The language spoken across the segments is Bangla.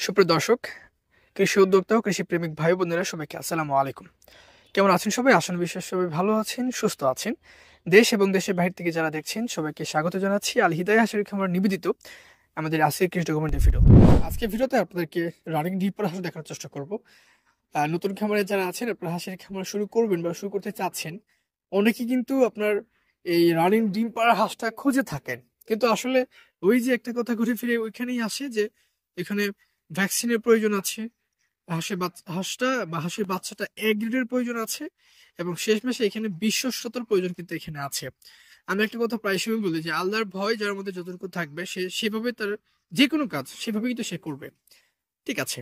সুপ্রিয় দর্শক, কৃষি উদ্যোক্তা ও কৃষি প্রেমিক ভাই বোনেরা সবাইকে আসসালামু আলাইকুম। কেমন আছেন সবাই? আশা করি বিশ্বাস সবাই ভালো আছেন, সুস্থ আছেন। দেশ এবং দেশের বাইরে থেকে যারা দেখছেন সবাইকে স্বাগত জানাচ্ছি আল হিদায়া হাঁসের খামার নিবেদিত আমাদের আজকের কৃষি ডকুমেন্টারি ভিডিও। আজকের ভিডিওতে আপনাদেরকে রানিং ডিপার হাঁস দেখানোর চেষ্টা করব। নতুন খামারে যারা আছেন, আপনারা হাঁসের খামার শুরু করবেন বা শুরু করতে চাচ্ছেন, অনেকে কিন্তু আপনার এই রানিং ডিম পাড়া হাঁসটা খুঁজে থাকেন, কিন্তু আসলে ওই যে একটা কথা ঘুরে ফিরে ওইখানেই আসে যে এখানে ভ্যাকসিনের প্রয়োজন আছে, হাঁসটা বা হাঁসের বাচ্চাটা এ গ্রেডের প্রয়োজন আছে, এবং শেষমেশে এখানে বিশ্বস্ততার প্রয়োজন কিন্তু এখানে আছে। আমি একটা কথা প্রায় সময় বলি যে আল্লাহর ভয় যার মধ্যে যতটুকু থাকবে সে সেভাবে তার যে কোনো কাজ সেভাবে কিন্তু সে করবে। ঠিক আছে,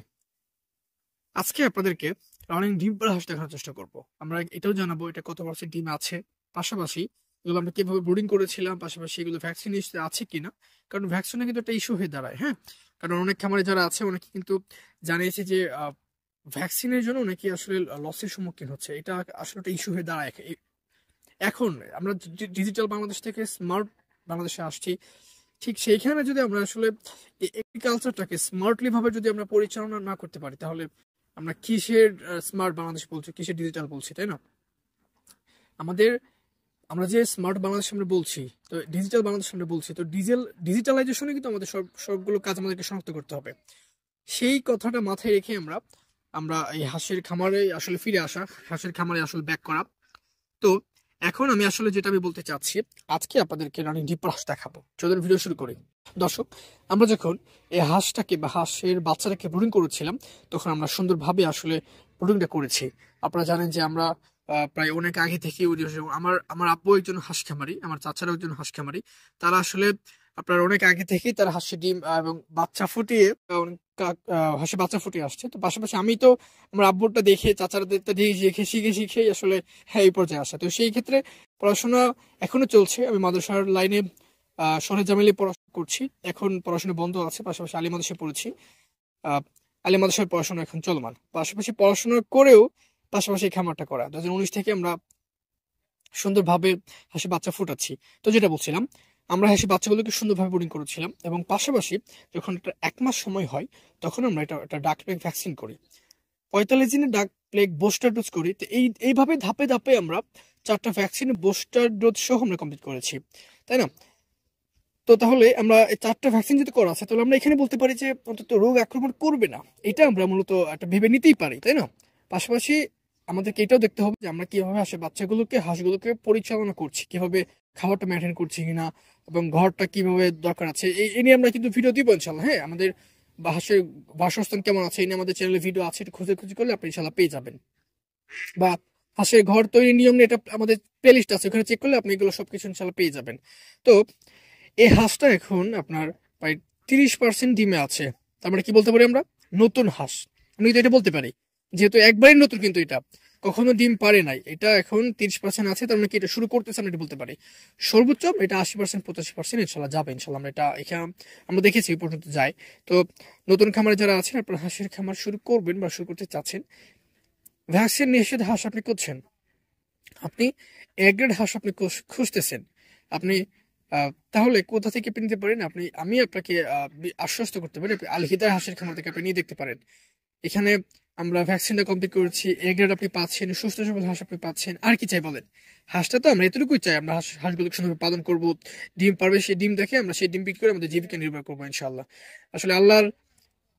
আজকে আপনাদেরকে রানিং ডিম পাড়া হাঁস দেখানোর চেষ্টা করব। আমরা এটাও জানাবো এটা কত পার্সেন্ট ডিম আছে, পাশাপাশি এগুলো আমরা কিভাবে ব্রুডিং করেছিলাম, পাশাপাশি এগুলো ভ্যাকসিন আছে কিনা। কারণ ভ্যাকসিনে কিন্তু একটা ইস্যু হয়ে দাঁড়ায়, হ্যাঁ। কারণ অনেক খামারে যারা আছে অনেকে কিন্তু জানিয়েছে যে ভ্যাকসিনের জন্য অনেকে আসলে লসের সম্মুখীন হচ্ছে। এটা আসলে একটা ইস্যু হয়ে দাঁড়ায়। এখন আমরা ডিজিটাল বাংলাদেশ থেকে স্মার্ট বাংলাদেশে আসছি, ঠিক সেইখানে যদি আমরা আসলে এগ্রিকালচারটাকে স্মার্টলি ভাবে যদি আমরা পরিচালনা না করতে পারি, তাহলে আমরা কিসের স্মার্ট বাংলাদেশ বলছি, কিসের ডিজিটাল বলছি, তাই না? আমাদের আমরা যে স্মার্ট বাংলাদেশ আমরা বলছি, তো ডিজিটাল বাংলাদেশ আমরা বলছি, তো ডিজিটালাইজেশনে কিন্তু আমাদের সবগুলো কাজ আমাদেরকে শনাক্ত করতে হবে। সেই কথাটা মাথায় রেখে আমরা আমরা এই হাঁসের খামারে আসলে ফিরে আসা, হাঁসের খামারে আসলে ব্যাক করা। তো এখন আমি আসলে যেটা আমি বলতে চাচ্ছি, আজকে আপনাদেরকে রানিং ডিপার হাঁস দেখাবো। চলুন ভিডিও শুরু করি। দর্শক, আমরা যখন এই হাঁসটাকে বা হাঁসের বাচ্চাটাকে ব্রুডিং করেছিলাম, তখন আমরা সুন্দরভাবে আসলে ব্রুডিংটা করেছি। আপনারা জানেন যে আমরা প্রায় অনেক আগে থেকে আমার আমার আব্বু একজন হাঁস খামারি, আমার চাচারাও একজন হাঁস খামারি। তারা আসলে আপনার অনেক আগে থেকেই তারা হাঁসের ডিম এবং বাচ্চা ফুটিয়ে হাঁসের বাচ্চা ফুটিয়ে আসছে। তো পাশাপাশি আমি তো আমার আব্বুরটা দেখে, চাচারাদেরটা দেখে শিখে শিখেই আসলে হ্যাঁ এই পর্যায়ে আসা। তো সেই ক্ষেত্রে পড়াশোনা এখনো চলছে। আমি মাদ্রাসার লাইনে শহরে জামিলে পড়াশোনা করছি। এখন পড়াশোনা বন্ধ আছে, পাশাপাশি আলী মাদ্রাসায় পড়েছি। আলী মাদ্রাসার পড়াশোনা এখন চলমান, পাশাপাশি পড়াশোনা করেও পাশাপাশি এই খামারটা করা। 2019 থেকে আমরা সুন্দরভাবে হাঁসের বাচ্চা ফুটাচ্ছি। তো যেটা বলছিলাম, আমরা হাঁসের বাচ্চাগুলোকে সুন্দরভাবে বোর্ডিং করেছিলাম, এবং পাশাপাশি যখন এটা 1 মাস সময় হয়, তখন আমরা এটা ডাক প্লেগ ভ্যাকসিন করি, 45 দিনের ডাক প্লেগ বুস্টার ডোজ করি। তো এইভাবে ধাপে ধাপে আমরা 4টা ভ্যাকসিন বুস্টার ডোজ সহ আমরা কমপ্লিট করেছি, তাই না? তো তাহলে আমরা এই 4টা ভ্যাকসিন যদি করা আছে, তাহলে আমরা এখানে বলতে পারি যে অন্তত রোগ আক্রমণ করবে না। এটা আমরা মূলত একটা ভেবে নিতেই পারি, তাই না? পাশাপাশি আমাদেরকে এটাও দেখতে হবে যে আমরা কিভাবে হাঁসগুলোকে পরিচালনা করছি, কিভাবে খাবারটা মেনটেন করছি কিনা, এবং ঘরটা কিভাবে দরকার আছে, এই নিয়ে আমরা কিন্তু ভিডিও দিব ইনশাল্লাহ। হ্যাঁ, আমাদের হাঁসের বাসস্থান কেমন আছে এই নিয়ে আমাদের চ্যানেলে ভিডিও আছে, একটু খুঁজে করলে আপনি ইনশাল্লাহ পেয়ে যাবেন। বা হাঁসের ঘর তৈরির নিয়ম নিয়ে এটা আমাদের প্লেলিস্ট আছে, ওখানে চেক করলে আপনি এগুলো সবকিছু ইনশাল্লাহ পেয়ে যাবেন। তো এই হাঁসটা এখন আপনার প্রায় 30% ডিমে আছে। তার মানে কি বলতে পারি আমরা? নতুন হাঁস। আমি কিন্তু এটা বলতে পারি, যেহেতু একবারই নতুন, কিন্তু এটা কখনো ডিম পারে নাই, এটা এখন 30% আছে। তার মানে কি এটা শুরু করতেছে, আমরা এটা বলতে পারি। সর্বোচ্চ এটা 80% 85% ইনশাল্লাহ যাবে। ইনশাল্লাহ আমরা এটা এখানে আমরা দেখেছি এই পর্যন্ত যায়। তো নতুন খামারে যারা আছেন, আপনারা হাঁসের খামার শুরু করবেন বা শুরু করতে চাচ্ছেন, ভ্যাকসিন নিষেধ হাঁস আপনি করছেন, আপনি এ গ্রেড হাঁস আপনি খুঁজতেছেন, আপনি তাহলে কোথা থেকে আপনি নিতে পারেন? আমি আপনাকে আশ্বস্ত করতে পারি, আপনি আল হিদায়া হাঁসের খামার থেকে আপনি নিয়ে দেখতে পারেন। এখানে আমরা ভ্যাকসিনটা কমপ্লিট করেছি, এ গ্রেড আপনি পাচ্ছেন, সুস্থ সবল হাঁস আপনি পাচ্ছেন। আর কি চাই বলেন? হাঁসটা তো আমরা এতটুকুই চাই, আমরা হাঁসগুলোকে সুন্দরভাবে পালন করবো, ডিম পারবে, সেই ডিম দেখে আমরা সেই ডিম বিক্রি করে আমাদের জীবিকা নির্বাহ করবো ইনশাল্লাহ। আসলে আল্লাহর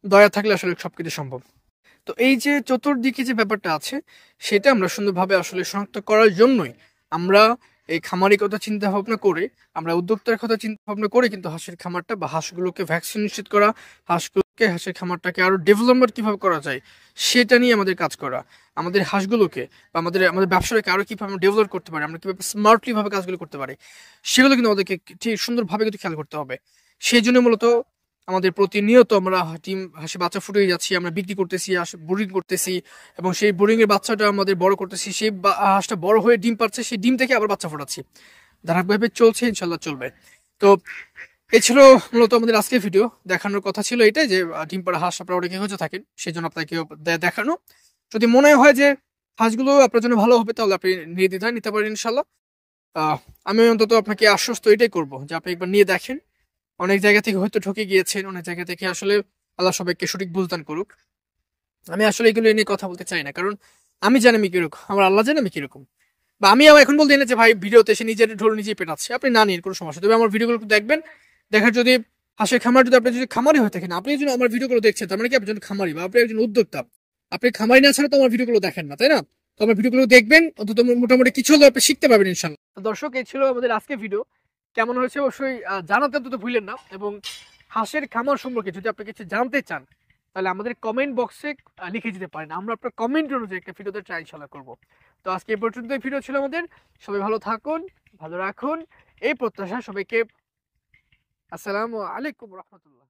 দয়া থাকলে আসলে সবকিছু সম্ভব। তো এই যে চতুর্দিকে যে ব্যাপারটা আছে, সেটা আমরা সুন্দরভাবে আসলে শনাক্ত করার জন্যই আমরা এই খামারি কথা চিন্তা ভাবনা করে, আমরা উদ্যোক্তার কথা চিন্তা ভাবনা করে কিন্তু হাঁসের খামারটা বা হাঁসগুলোকে ভ্যাকসিন নিশ্চিত করা, হাঁসের খামারটাকে আরো ডেভেলপমেন্ট কিভাবে করা যায় সেটা নিয়ে আমাদের কাজ করা। আমাদের হাঁসগুলোকে বা আমাদের আমাদের ব্যবসাটাকে আরো কিভাবে ডেভেলপ করতে পারি, আমরা কিভাবে স্মার্টলি ভাবে কাজগুলো করতে পারি, সেগুলো কিন্তু আমাদেরকে ঠিক সুন্দরভাবে কিন্তু খেয়াল করতে হবে। সেই জন্য মূলত আমাদের প্রতিনিয়ত আমরা হাঁসের বাচ্চা ফুটিয়ে যাচ্ছি, আমরা বিক্রি করতেছি, বোরিং করতেছি, এবং সেই বোরিং এর বাচ্চাটা আমাদের বড় করতেছি, সেই হাঁসটা বড় হয়ে ডিম পাচ্ছে, সেই ডিম থেকে আবার বাচ্চা ফোটাচ্ছি, ধারাবাহিকভাবে চলছে, ইনশাল্লাহ চলবে। তো এই ছিল মূলত আমাদের আজকের ভিডিও। দেখানোর কথা ছিল এটাই যে ডিম পাড়া হাঁস আপনারা অনেকে হচ্ছে থাকেন, সেই জন্য আপনাকে দেখানো। যদি মনে হয় যে হাঁসগুলো আপনার জন্য ভালো হবে, তাহলে আপনি নির্দ্বিধায় নিতে পারেন ইনশাল্লাহ। আমি অন্তত আপনাকে আশ্বস্ত এটাই করবো যে আপনি একবার নিয়ে দেখেন। অনেক জায়গা থেকে হয়তো ঠকে গিয়েছেন, অনেক জায়গা থেকে আসলে আল্লাহ সবাইকে সঠিক বুঝদান করুক। আমি আসলে এগুলো নিয়ে কথা বলতে চাই না, কারণ আমি জানি আমি কিরকম, আমার আল্লাহ জানে আমি কিরকম। বা আমি এখন বলতে না যে ভাই ভিডিওতে এসে নিজের ঢোল নিজেই পেটাচ্ছে, আপনি না নিন কোনো সমস্যা। তবে আমার ভিডিওগুলো দেখবেন, দেখার যদি হাঁসের খামার যদি আপনি যদি খামারি হয়ে থাকেন, আপনি যদি আমার ভিডিওগুলো দেখছেন তার মানে কি আপনি একজন খামারি বা আপনি একজন উদ্যোক্তা। আপনি খামারি না ছাড়া তো আমার ভিডিওগুলো দেখেন না, তাই না? তো আমার ভিডিওগুলো দেখবেন, অন্তত মোটামুটি কিছু হলেও আপনি শিখতে পারবেন ইনশাল্লাহ। তো দর্শক, এই ছিল আমাদের আজকে ভিডিও। কেমন হয়েছে অবশ্যই জানাতে অন্তত ভুলেন না। এবং হাঁসের খামার সম্পর্কে যদি আপনি কিছু জানতে চান তাহলে আমাদের কমেন্ট বক্সে লিখে দিতে পারেন, আমরা আপনার কমেন্ট অনুযায়ী একটা ভিডিওতে ট্রাই ইনশাল্লাহ করবো। তো আজকে এই পর্যন্ত ভিডিও ছিল আমাদের। সবাই ভালো থাকুন, ভালো রাখুন এই প্রত্যাশা সবাইকে। আসসালামু আলাইকুম রহমতুল্লাহ।